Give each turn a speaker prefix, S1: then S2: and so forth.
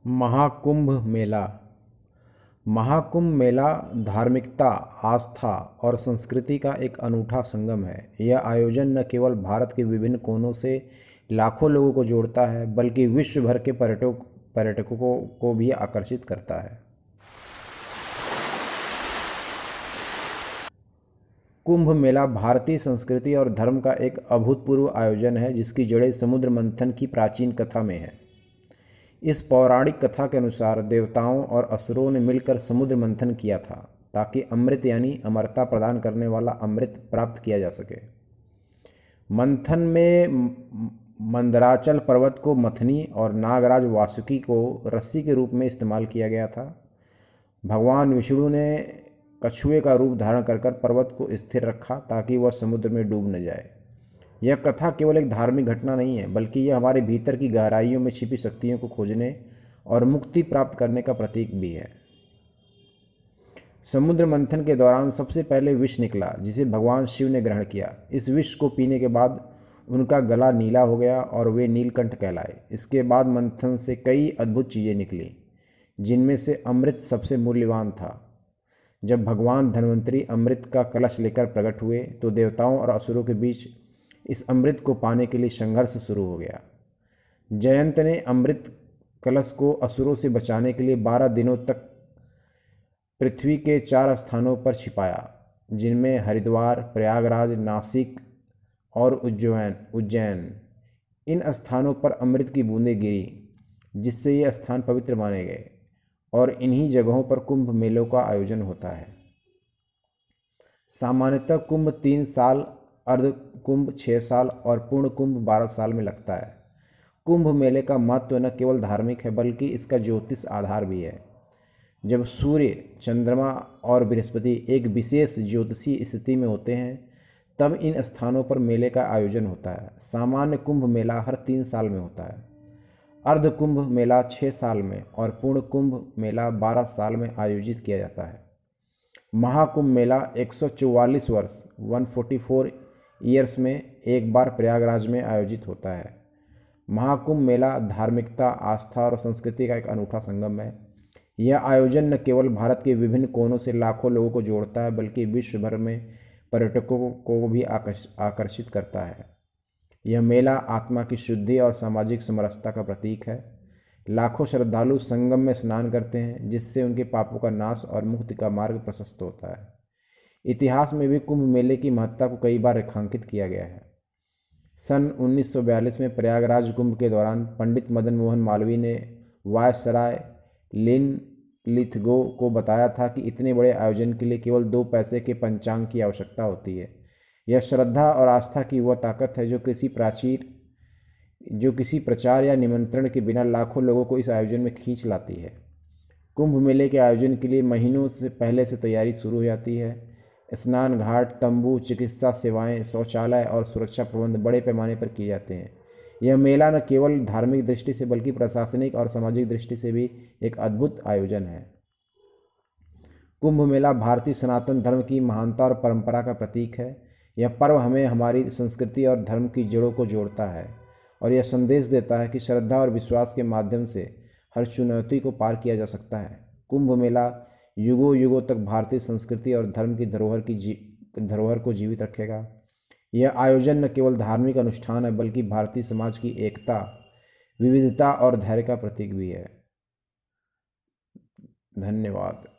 S1: महाकुंभ मेला। महाकुंभ मेला धार्मिकता, आस्था और संस्कृति का एक अनूठा संगम है। यह आयोजन न केवल भारत के विभिन्न कोनों से लाखों लोगों को जोड़ता है, बल्कि विश्व भर के पर्यटकों को भी आकर्षित करता है। कुंभ मेला भारतीय संस्कृति और धर्म का एक अभूतपूर्व आयोजन है, जिसकी जड़ें समुद्र मंथन की प्राचीन कथा में है। इस पौराणिक कथा के अनुसार देवताओं और असुरों ने मिलकर समुद्र मंथन किया था, ताकि अमृत यानी अमरता प्रदान करने वाला अमृत प्राप्त किया जा सके। मंथन में मंदराचल पर्वत को मथनी और नागराज वासुकी को रस्सी के रूप में इस्तेमाल किया गया था। भगवान विष्णु ने कछुए का रूप धारण कर पर्वत को स्थिर रखा, ताकि वह समुद्र में डूब न जाए। यह कथा केवल एक धार्मिक घटना नहीं है, बल्कि यह हमारे भीतर की गहराइयों में छिपी शक्तियों को खोजने और मुक्ति प्राप्त करने का प्रतीक भी है। समुद्र मंथन के दौरान सबसे पहले विष निकला, जिसे भगवान शिव ने ग्रहण किया। इस विष को पीने के बाद उनका गला नीला हो गया और वे नीलकंठ कहलाए। इसके बाद मंथन से कई अद्भुत चीज़ें निकली, जिनमें से अमृत सबसे मूल्यवान था। जब भगवान धन्वंतरी अमृत का कलश लेकर प्रकट हुए, तो देवताओं और असुरों के बीच इस अमृत को पाने के लिए संघर्ष शुरू हो गया। जयंत ने अमृत कलश को असुरों से बचाने के लिए 12 दिनों तक पृथ्वी के 4 स्थानों पर छिपाया, जिनमें हरिद्वार, प्रयागराज, नासिक और उज्जैन। इन स्थानों पर अमृत की बूंदें गिरी, जिससे ये स्थान पवित्र माने गए, और इन्हीं जगहों पर कुंभ मेलों का आयोजन होता है। सामान्यतः कुंभ 3 साल, अर्ध कुंभ 6 साल और पूर्ण कुंभ 12 साल में लगता है। कुंभ मेले का महत्व न केवल धार्मिक है, बल्कि इसका ज्योतिष आधार भी है। जब सूर्य, चंद्रमा और बृहस्पति एक विशेष ज्योतिषीय स्थिति में होते हैं, तब इन स्थानों पर मेले का आयोजन होता है। सामान्य कुंभ मेला हर 3 साल में होता है, अर्ध कुंभ मेला 6 साल में और पूर्ण कुंभ मेला 12 साल में आयोजित किया जाता है। महाकुंभ मेला 144 वर्ष 144 ईयर्स में एक बार प्रयागराज में आयोजित होता है। महाकुंभ मेला धार्मिकता, आस्था और संस्कृति का एक अनूठा संगम है। यह आयोजन न केवल भारत के विभिन्न कोनों से लाखों लोगों को जोड़ता है, बल्कि विश्व भर में पर्यटकों को भी आकर्षित करता है। यह मेला आत्मा की शुद्धि और सामाजिक समरसता का प्रतीक है। लाखों श्रद्धालु संगम में स्नान करते हैं, जिससे उनके पापों का नाश और मुक्ति का मार्ग प्रशस्त होता है। इतिहास में भी कुंभ मेले की महत्ता को कई बार रेखांकित किया गया है। सन 1942 में प्रयागराज कुंभ के दौरान पंडित मदन मोहन मालवीय ने वायसराय लिनलिथगो को बताया था कि इतने बड़े आयोजन के लिए केवल 2 पैसे के पंचांग की आवश्यकता होती है। यह श्रद्धा और आस्था की वह ताकत है जो किसी प्रचार या निमंत्रण के बिना लाखों लोगों को इस आयोजन में खींच लाती है। कुंभ मेले के आयोजन के लिए महीनों से पहले से तैयारी शुरू हो जाती है। स्नान घाट, तंबू, चिकित्सा सेवाएं, शौचालय और सुरक्षा प्रबंध बड़े पैमाने पर किए जाते हैं। यह मेला न केवल धार्मिक दृष्टि से, बल्कि प्रशासनिक और सामाजिक दृष्टि से भी एक अद्भुत आयोजन है। कुंभ मेला भारतीय सनातन धर्म की महानता और परंपरा का प्रतीक है। यह पर्व हमें हमारी संस्कृति और धर्म की जड़ों को जोड़ता है, और यह संदेश देता है कि श्रद्धा और विश्वास के माध्यम से हर चुनौती को पार किया जा सकता है। कुंभ मेला युगों युगों तक भारतीय संस्कृति और धर्म की धरोहर को जीवित रखेगा। यह आयोजन न केवल धार्मिक अनुष्ठान है, बल्कि भारतीय समाज की एकता, विविधता और धैर्य का प्रतीक भी है। धन्यवाद।